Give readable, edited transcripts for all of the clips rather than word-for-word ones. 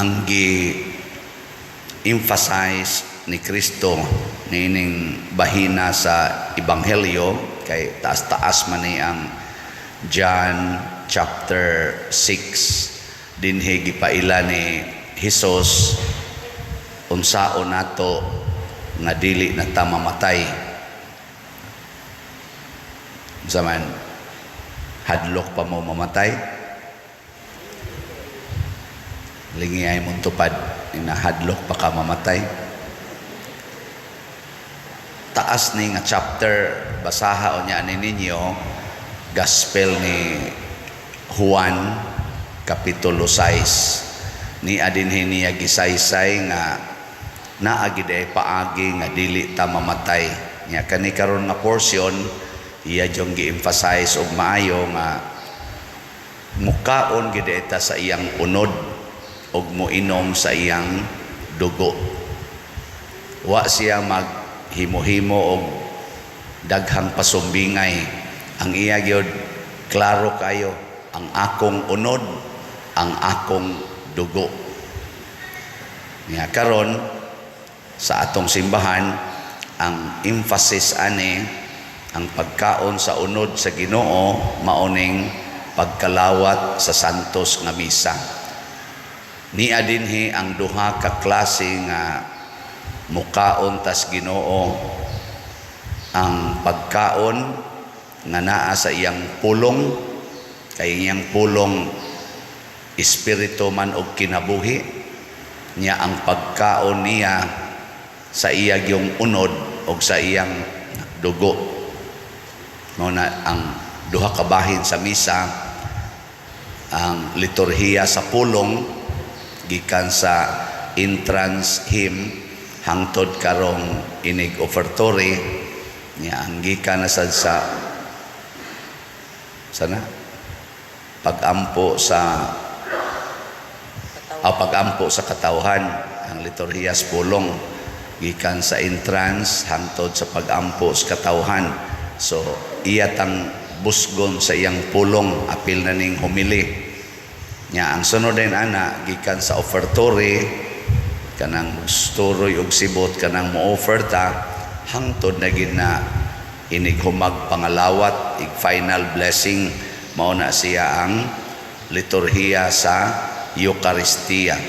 ang gi-emphasize ni Kristo nining bahina sa Ebanghelyo kay taas-taas man ni ang John chapter 6 dinhi gipaila ni Hesus unsaon nato nga dili na ta mamatay. Zaman hadlok pa mo mamatay, lingiyay mong tupad na hadlok pa ka mamatay. Taas ni nga chapter basaha o niya ninyo Gospel ni Juan kapitulo 6 ni adinhi niya gisaysay nga naagid ay paagi nga dili ta mamatay nya kani karon nga portion iya jong gi-emphasize og maayo nga mukaon gid ta sa iyang unod og moinom sa iyang dugo. Wa siya maghimo-himo og daghang pasumbingay. Ang iya gyud klaro kayo, ang akong unod, ang akong dugo. Nya karon sa atong simbahan ang emphasis ani ang pagkaon sa unod sa Ginoo maoning pagkalawat sa santos nga misa. Niya dinhi ang duha ka klase nga mukaon tas Ginoo, ang pagkaon nga naa sa iyang pulong, kay iyang pulong espiritu man og kinabuhi niya, ang pagkaon niya sa iyang yung unod og sa iyang dugo. Mao na ang duha ka bahin sa misa, ang liturhiya sa pulong gikan sa entrance hymn hangtod karong inig offertory niya, ang gikan na sa sana pagampo sa katawhan, ang liturhiya sa pulong gikan sa entrance hangtod sa pagampo sa katawhan. So iya tang busgon sa iyang pulong apil na ning humili nya. Ang sunod din ana gikan sa offertory kanang sturoy og sibot kanang mo-offerta hangtod na gid na inig humag pangalawat ig final blessing, mao na siya ang liturhiya sa Eucharistia,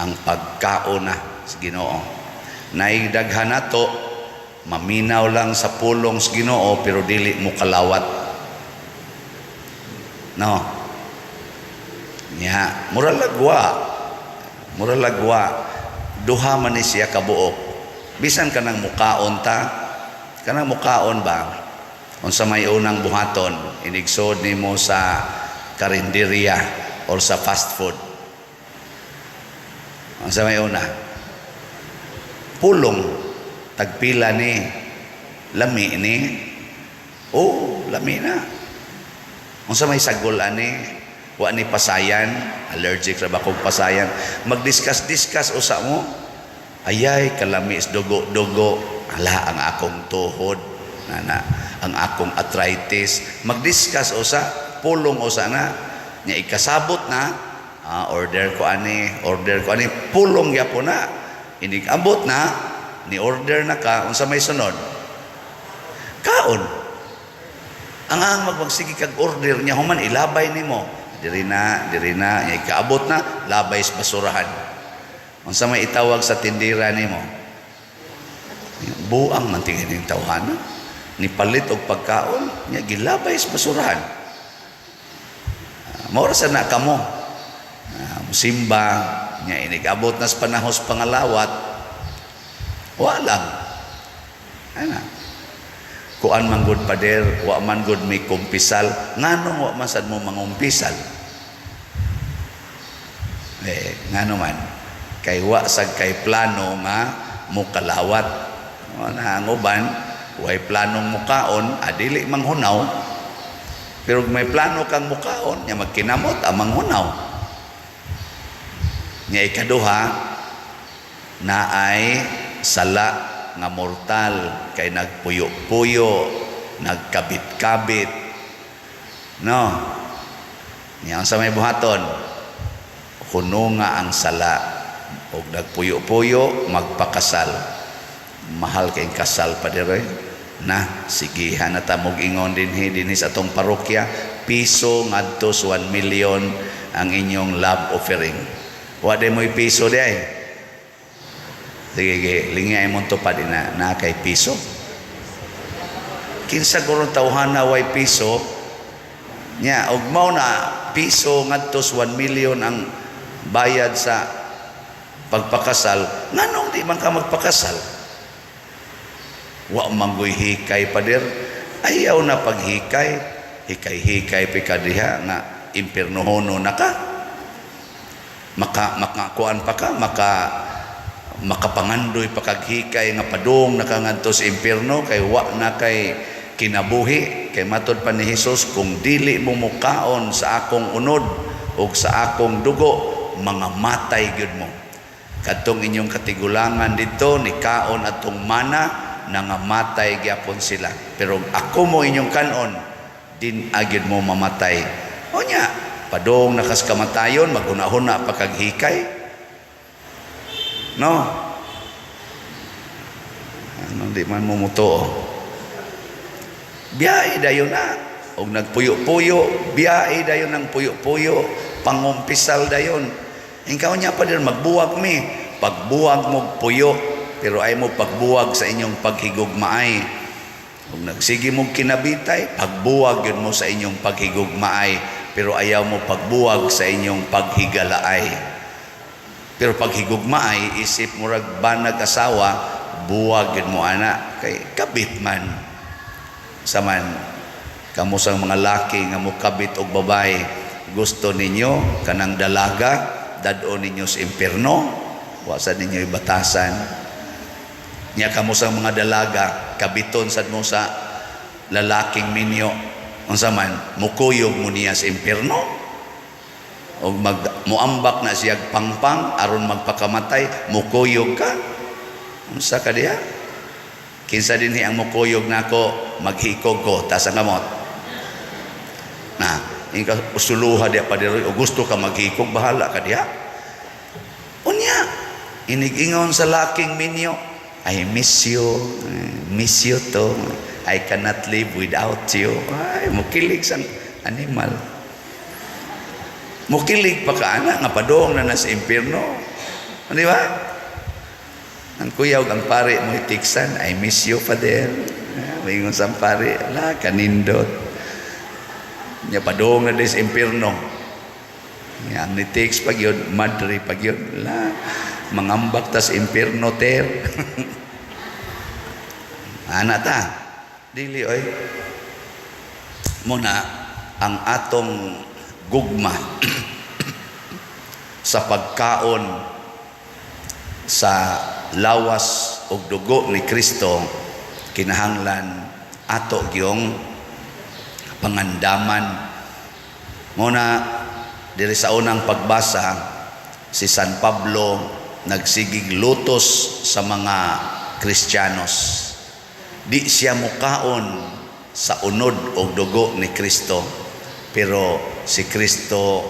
ang pagkaon na sa Ginoo. Naigdaghan nato maminaw lang sa pulong sa Ginoo pero dili mo kalawat. No. Nya mura lagwa duha man ni siya kabuok. Bisan kanang mukaon ta, kanang mukaon ba unsa may unang buhaton inigsod nimo sa karinderya or sa fast food, unsa may una pulong tagpila ni lami ni lami na, unsa may sagol ani wa ni pasayan, allergic ra ba kog pasayan, magdiskas usa mo ayay kalamis dugo ala ang akong tuhod nana, ang akong arthritis, magdiskas usa pulong usa na nya ikasabot na order ko ani pulong gyapon na inig abot na ni order na ka unsa may sunod kaon ang magpagsige kag order nya human ilabay nimo diri na nya ikaabot na labay sa basurahan. Unsa may itawag sa tindira nimo buang man tingin ning tawhana ni palit og pagkaon nya gilabay sa basurahan. Mao ra sana kamo musimba nya inigabot na sa panahos pangalawat walang ana kuan man gud pader wa man gud may kumpisal nganong wa man sad mo mangumpisal ngano man kay wa sad kay plano nga mukalawat na ang uban way planong mukaon adili manghunaw pero may plano kang mukaon nya magkinamot ang manghunaw nya ikaduha naay sala nga mortal kay nagpuyo-puyo nagkabit-kabit no nya sa may buhaton kuno nga ang sala og nagpuyo-puyo magpakasal. Mahal kayong kasal pa dire. Na sigihan na ta mog ingon dinhi sa atong parokya, piso ngadto sa 1 million ang inyong love offering. Wa day mo'y piso day. Sige, lingay mo to pa din na kay piso. Kinsa gurong tawhana way piso nya og mao na piso ngadto sa 1 million ang bayad sa pagpakasal. Nganong di man ka magpakasal? Wa manggoy hikay pader. Ayaw na paghikay. Hikay-hikay pi ka diha nga impiernohono na ka. Makakuan pa ka, makapangandoy pa kag hikay nga padung nakangadto sa impierno kay wa na kay kinabuhi. Kay matod pa ni Hesus, kung dili mo mukaon sa akong unod o sa akong dugo, mga matay gyud mo. Katong inyong katigulangan dito ni kaon atong mana, nangamatay gyapon sila. Pero ako mo inyong kanon, din agid mo mamatay. O nya, padong nakas kamatayon, magunahon pa kag hikay. No? Ano di man mo muto. Biyahe dayon na. Og nagpuyo-puyo, biyahe dayon ng puyo-puyo, pangumpisal dayon. Ikaw niya pa din magbuwag mi. Pagbuwag mo puyo, pero ay mo pagbuwag sa inyong paghigugmaay. Kung nagsige mo kinabitay, pagbuwag yun mo sa inyong paghigugmaay, pero ayaw mo pagbuwag sa inyong paghigalaay. Pero paghigugmaay, isip mo rag banag asawa, buwag yun mo anak, kay kabit man. Saman, kamusang mga laki nga mo kabit og babae, gusto ninyo kanang dalaga, dadon ninyo sa impierno, wasa ninyo ibatasan. Nya kamo sa mga dalaga kabiton sad mo sa lalaking minyo unsa man mukuyog mo niya sa impierno og muambak na siya pangpang aron magpakamatay mukuyog ka unsa ka diha kinsa dinhi ang mukuyog nako maghikog ko ta sa kamot na ingka usuluha dia pa diri o gusto ka maghikog bahala ka diha unya inig-ingon sa laking minyo I miss you to. I cannot live without you. Ay, mukilig sang animal. Mukilig pa ka ana nga padong na nasa impierno. Di ba? Ang kuyaw ang pare mo itiksan, I miss you father. Mayingon sang pare, ala kanindot. Nya padong na des impierno. Nya ang nitiks pag yun, madre pag yun. La mangambak tas impierno ter. Anak ta dili oy muna ang atong gugma sa pagkaon sa lawas ug dugo ni Kristo kinahanglan ato gyung pangandaman muna diri sa unang pagbasa si San Pablo nagsigig lutos sa mga Kristiyanos. Di siya mukaon sa unod o dugo ni Kristo, pero si Kristo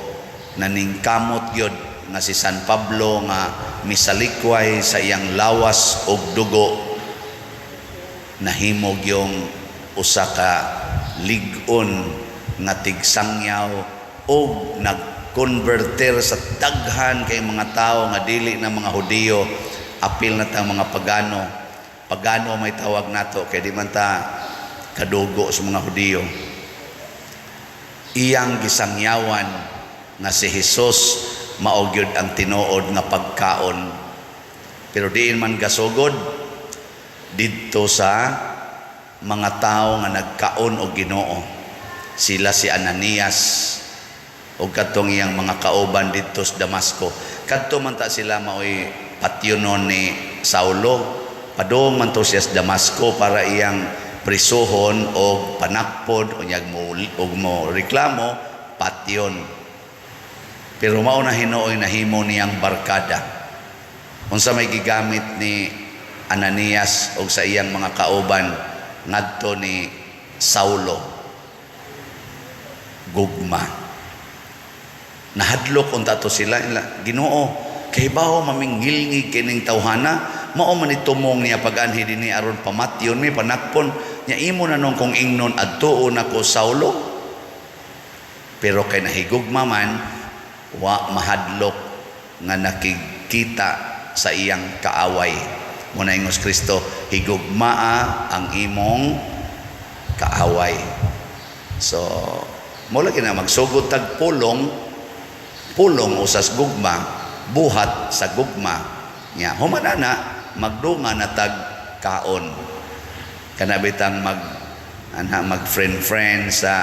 naningkamot yun nga si San Pablo nga misalikway sa iyang lawas o dugo nahimog yung usa ka ligon nga tigsangyaw o nagkonverter sa daghan kay mga tao nga dili na mga Hudiyo apil na tang mga pagano may tawag nato kay di man ta kadugo sa mga Hudiyo iyang gisangyawan nga si Hesus mao gyud ang tinuod nga pagkaon pero diin man gasugod didto sa mga tao nga nagkaon og Ginoo sila si Ananias o katong iyang mga kauban dito sa Damasco. Kadto man ta sila maoy patyonon ni Saulo. Padong man to siya sa Damasco para iyang prisuhon o panakpod o niyag mo reklamo patyon. Pero mao na hinuoy nahimo niyang barkada. Unsa may gigamit ni Ananias o sa iyang mga kauban ngadto ni Saulo? Gugma. Nahadlok unta to sila Ginoo, kay bawo maminggilngig kining tawhana, mao man itumong niya pag-anhi dinhi aron pamatyon mi panakpon nya imo na nung kung ingnon adtuon ako Saulo. Pero kay nahigugma man wa mahadlok nga nakikita sa iyang kaaway. Muna ingos Kristo, higugmaa ang imong kaaway. So mo lagi na magsugod tag pulong usas gugma, buhat sa gugma nya humanana magdunga na tag kaon. Kanabitang mag friend sa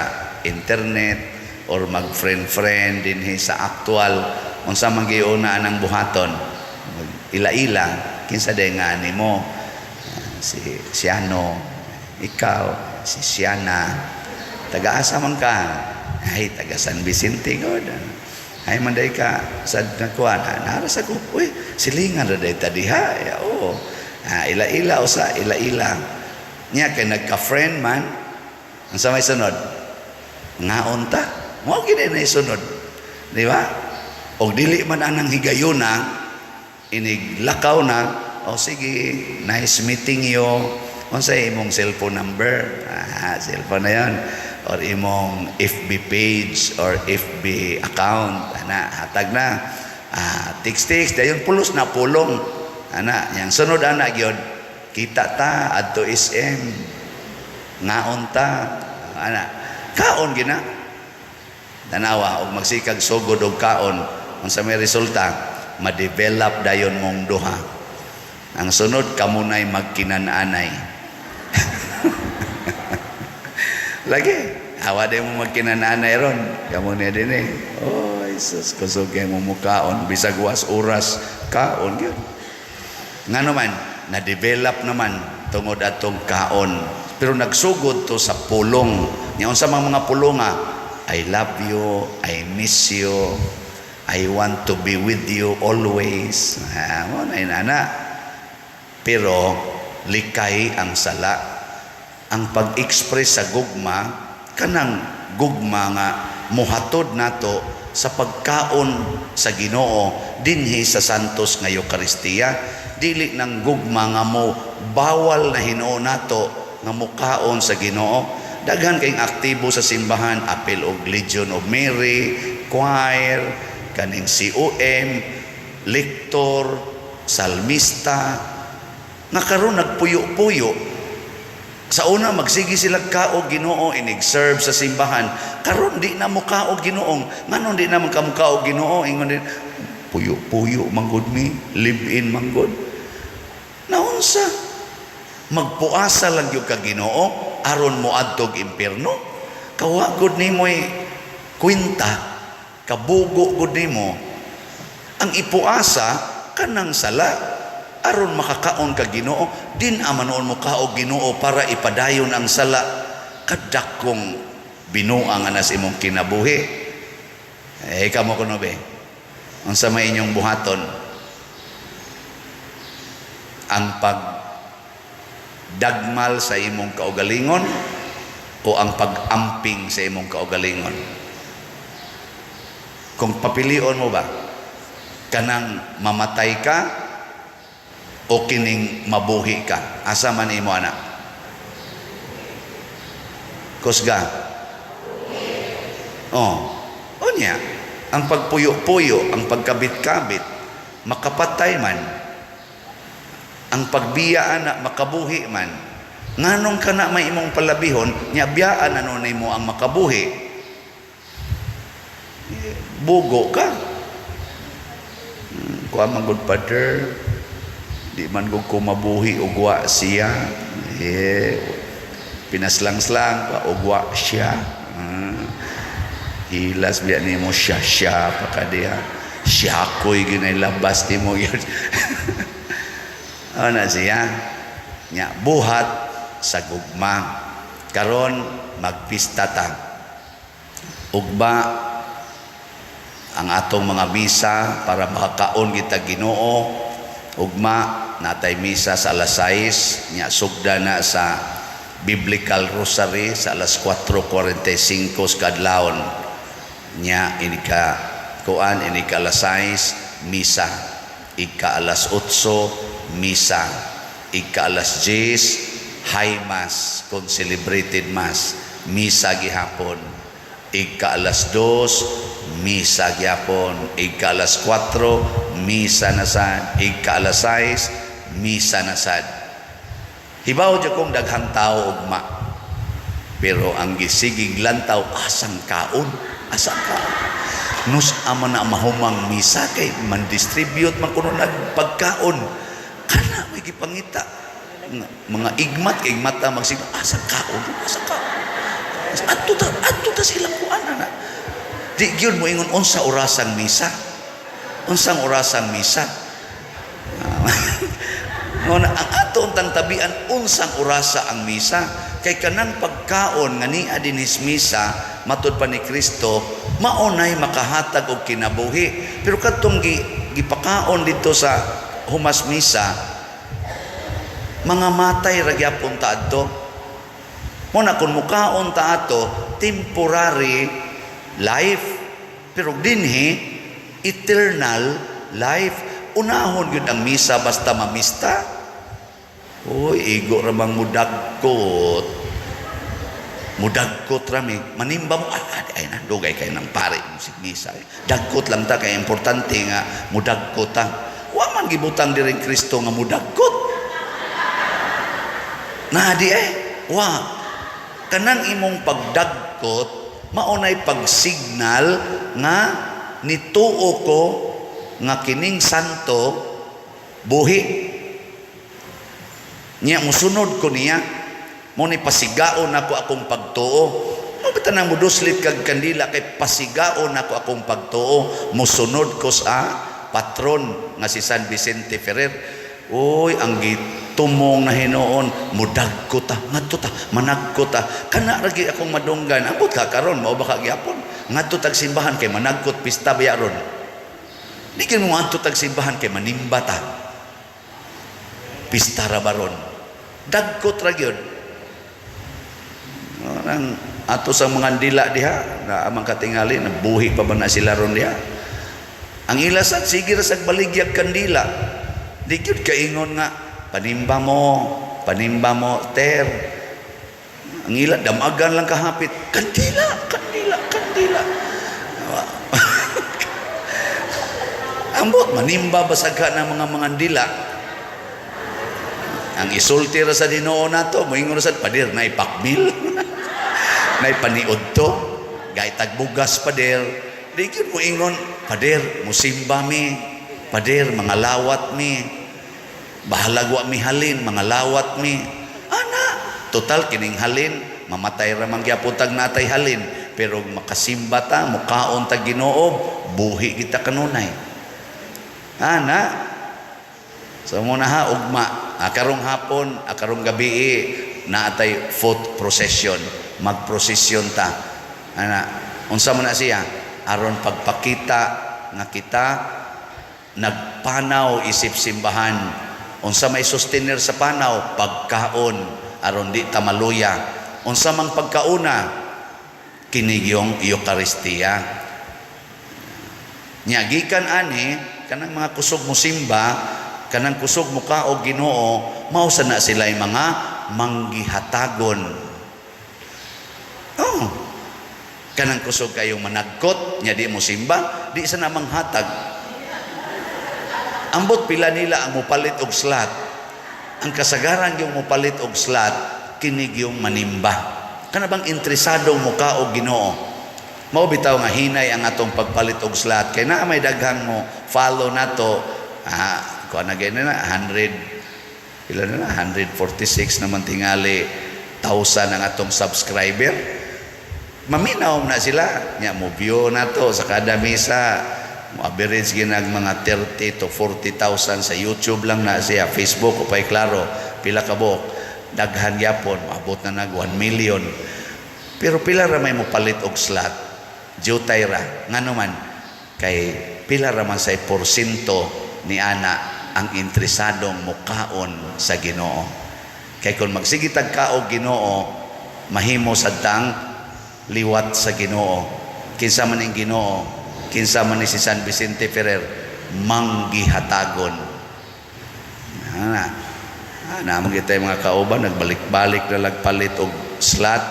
internet or mag friend dinhi sa actual unsa man giuna anang buhaton, ila-ila kinsa day nga nimo, si ano, ikaw, si Siana, taga-asa man ka, ay taga San Vicente god, ay manday ka sa nakuan, naras ako, uy silingan ra day tadiha, oo, ila-ila usa, ila-ila nya kay nagka-friend man, ang sa may sunod ngaon ta, mo gid na isunod, di ba? Og dili man anang higayuna, iniglakaw na, o sige, nice meeting you, unsay imong cellphone number, cellphone na yon, or imong FB page or FB account, ana hatag na, text dayon pulos na pulong, ana yang sunod ana gyud, kita ta adto SM, ngaon ta, ana kaon gina, tanawa og magsikag sugod og kaon, unsa may resulta, ma-develop dayon mong duha. Ang sunod kamunay magkinananay. Lagi awa day mo magkinananay ron, kamo ni dinhi, oh Jesus kusog mo mukaon bisag was oras kaon gyud. Ngano man na-develop naman tungod atong kaon, pero nagsugod to sa pulong. Nya unsa mang mga pulonga, I love you, I miss you, I want to be with you always. Mo na inana. Pero likay ang sala. Ang pag-express sa gugma, kanang gugma nga muhatod nato sa pagkaon sa Ginoo dinhi sa Santos nga Eucharistia. Dili nang gugma nga mo bawal na Hinuo nato nga mukaon sa Ginoo. Daghan kayong aktibo sa simbahan, apel og Legion of Mary, choir, kaning COM, lektor, salmista, nga karon nagpuyo-puyo. Sa una magsigi sila kaog Ginoo, inig-serve sa simbahan. Karon di na mo kaog Ginoo. Nganon di na man ka mo kaog Ginoo, ingon din puyo-puyo manggod mi, live-in manggod. Naunsa magpuasa lang yung ka Ginoo aron mo adtog impierno. Kawagod nimoy kwinta, kabugo gud nimo. Ang ipuasa kanang sala aron makakaon ka Ginoo, din amanon mo kaog Ginoo para ipadayon ang sala kadakong binuang anas imong kinabuhi. Kamo kuno be, unsa may inyong buhaton? Ang pagdagmal sa imong kaugalingon o ang pag-amping sa imong kaugalingon? Kung papilion mo ba, kanang mamatay ka o kining mabuhi ka, asa man imo ana? Kusga? Onya, ang pagpuyo-puyo, ang pagkabit-kabit, makapatay man. Ang pagbiyaan na makabuhi man. Nganong ka na may imong palabihon, nya biyaan na nun mo ang makabuhi. Bugo ka. Kuha man good father, di man ko mabuhi ugwa siya, pinaslang-slang pa ugwa siya, hilas biya ni mo siya pa ka diha, siya ko'y ginailabas di mo yun. Ano siya nya buhat sa gugma. Karon magpista ta, ugba ang atong mga misa para makakaon kita Ginoo. Ugma natay misa sa alas 6, nya sugda na sa Biblical Rosary sa alas 4:45 kadlawon. Nya inika kuan ini ika-alas 6 misa, ika-alas 8 misa, ika-alas 10 high mass kung celebrated mass, misa gihapon, ika-alas 2 misa gihapon, ika-alas 4 misa na sad, ika-alas 6 misa na sad. Hibaw dyan kong daghang tao ugma, pero ang gisigig lantaw asang kaon, asang kaon. Nus ama na mahumang misa kay man-distribute man kuno nagpagkaon. Kana may gipangita. Mga igmat kay igmata magsig asang kaon, asang kaon. Adto ta sila kuan na. Di gyud mo ingon unsa orasang misa? Unsang orasang misa? Ang atong tang tabian unsang orasa ang misa kay kanang pagkaon nga niya dinis misa matud pa ni Kristo maunay makahatag og kinabuhi, pero kadtong gipakaon dito sa humas misa mga matay ra gyapon ta adto. Mo na kun mukaon ta ato temporary life, pero dinhi eternal life. Unahon yun ang misa basta mamista. Uy, igo ramang mudagkot. Mudagkot rami. Manimba mo, ay na, dugay kayo ng pare, musik misa. Dagkot lang ta, kaya importante nga, mudagkot ta. Wa man gibutang di rin Kristo nga mudagkot. Nadi wa. Kanang imong pagdagkot, maunay pagsignal nga nituo ko nga kining santo buhi niya, musunod ko niya, mo ni pasigaon ako akong pagtuo. Mo bitaw nang muduslit kag kandila kay pasigaon ako akong pagtuo, musunod ko sa patron nga si San Vicente Ferrer. Uy, ang gitumong na hinuon, mudagko ta, ngadto ta, managko ta. Kana ra gyud akong madunggan. Ambot ka karon mao ba ka gyapon? Ngadto tag simbahan kay managkot pista biya ron. Di ka mo ngadto tag simbahan kay manimba ta. Pista ra baron. Dagkot ra gyud. Nang ato sa mga dila diha na amang katingali nabuhi pa ba na sila ron diha. Ang ilasat sige ra sag baligyag kandila. Di gyud kaingon nga panimba mo ter. Ang ila damagan lang kahapit kandila. Ambot manimba basagka ng mga dila. Ang isulti ra sa Ginoo nato moingon sa pader na ipakbil. Na ipaniud to, gay tagbugas pader. Di gyud mo ingon pader musimba mi, pader mga lawat mi. Bahalag wa mi halin mga lawat mi. Ana, total kining halin mamatay ra man gyapon tag natay halin, pero makasimba ta, mukaon tag Ginoo, buhi kita kanunay. Ana, so muna ha, ugma, karong hapon, karong gabi, naatay foot procession, magprosesyon ta. Ana, unsa man na siya? Aron pagpakita nga kita nagpanaw isip simbahan. Unsa may sustenir sa panaw? Pagkaon, aron di ta maluya. Unsa mang pagkauna? Kinigyong Eucharistia. Nya gikan ani kanang mga kusog mo simba, kanang kusog mo ka o Ginoo, mausa na sila'y mga manggihatagon. Oh, kanang kusog kayong managkot, nya di mo simba, di sa namang hatag. Ambot pila nila ang mupalit og slat. Ang kasagaran yung mupalit og slat, kinig yung manimba. Kana bang interesado mo ka o Ginoo? Mao bitaw nga hinay ang atong pagpalit og slat kay naa may daghang mo follow nato. Kuan na gani na 100 pila na 146 naman tingali 1,000 ang atong subscriber. Maminaw na sila nya mo view nato sa kada misa. Mo average ginag mga 30 to 40,000 sa YouTube lang na siya, Facebook o pay klaro pila ka buok. Daghan gyapon abot na nag 1 million. Pero pila ra may mo palit og slot. Jutay ra ngano man kay pila ra man say porsyento ni ana ang interesadong mukaon sa Ginoo. Kay kung magsige tag kaog Ginoo, mahimo sadtang liwat sa Ginoo. Kinsa man ing Ginoo? kinsa man ni si San Vicente Ferrer, manggihatagon. Naman kita mga kauban, nagbalik-balik na lagpalit og slot.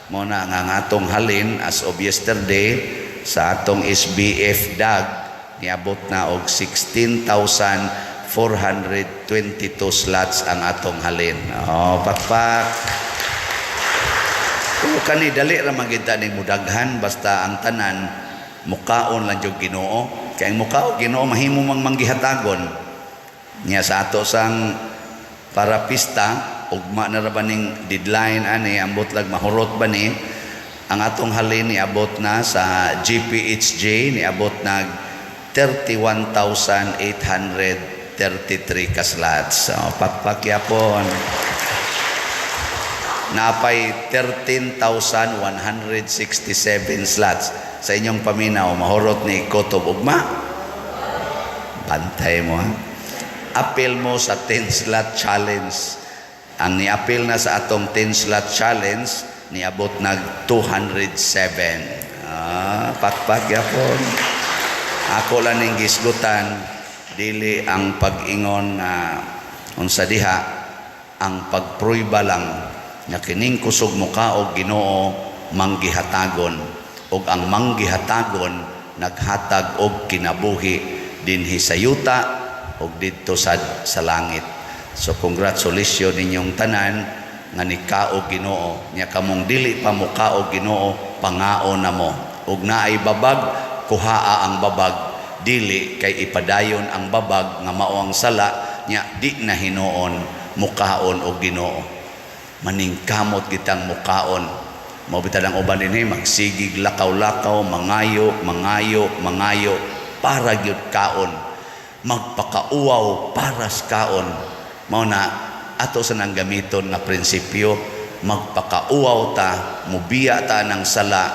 Mo na nga atong halin as of yesterday sa atong SBF DAG niabot na og 16,422 slots ang atong halin. Pakpak. Kung kani dali ra magita ning mudaghan basta ang tanan mukaon lang jud Ginoo. Kay ang mukaon Ginoo mahimo mang manggihatagon. Nya sa ato sang para pista ugma na ra ba ning deadline ani ambot lag mahurot ba ni ang atong halin ni abot na sa GPHJ ni abot nag 31,833 ka slots. Pakpakyapon. Napay 13,167 slots sa inyong paminaw mahurot ni Kotob ugma. Bantay mo ha. Appeal mo sa 10 slot challenge. Ang ni-appeal na sa atong 10 slot challenge niabot nag 207. Pakpakyapon. Ako lang ning gisgutan dili ang pag-ingon unsa diha ang pagpruiba lang nga kining kusog muka og Ginoo manggihatagon og ang manggihatagon naghatag og kinabuhi dinhi sa yuta og didto sa langit. So congratulations ninyong tanan nga nikao Ginoo. Nya kamong dili pa mukao Ginoo, pangao na mo. Ug naay babag, kuhaa ang babag, dili kay ipadayon ang babag nga mao ang sala, nya di na hinuon mukaon og Ginoo. Maningkamot kitang mukaon. Mao bitad ang uban dinhi magsigig lakaw-lakaw, mangayo para gyud kaon. Magpakauaw para sa kaon. Mao na ato sa nang gamiton nga prinsipyo, magpakauaw ta, mubiya ta ng sala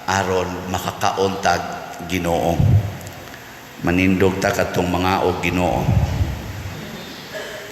aron makakaon ta Ginoo. Manindog ta katong mga og Ginoo.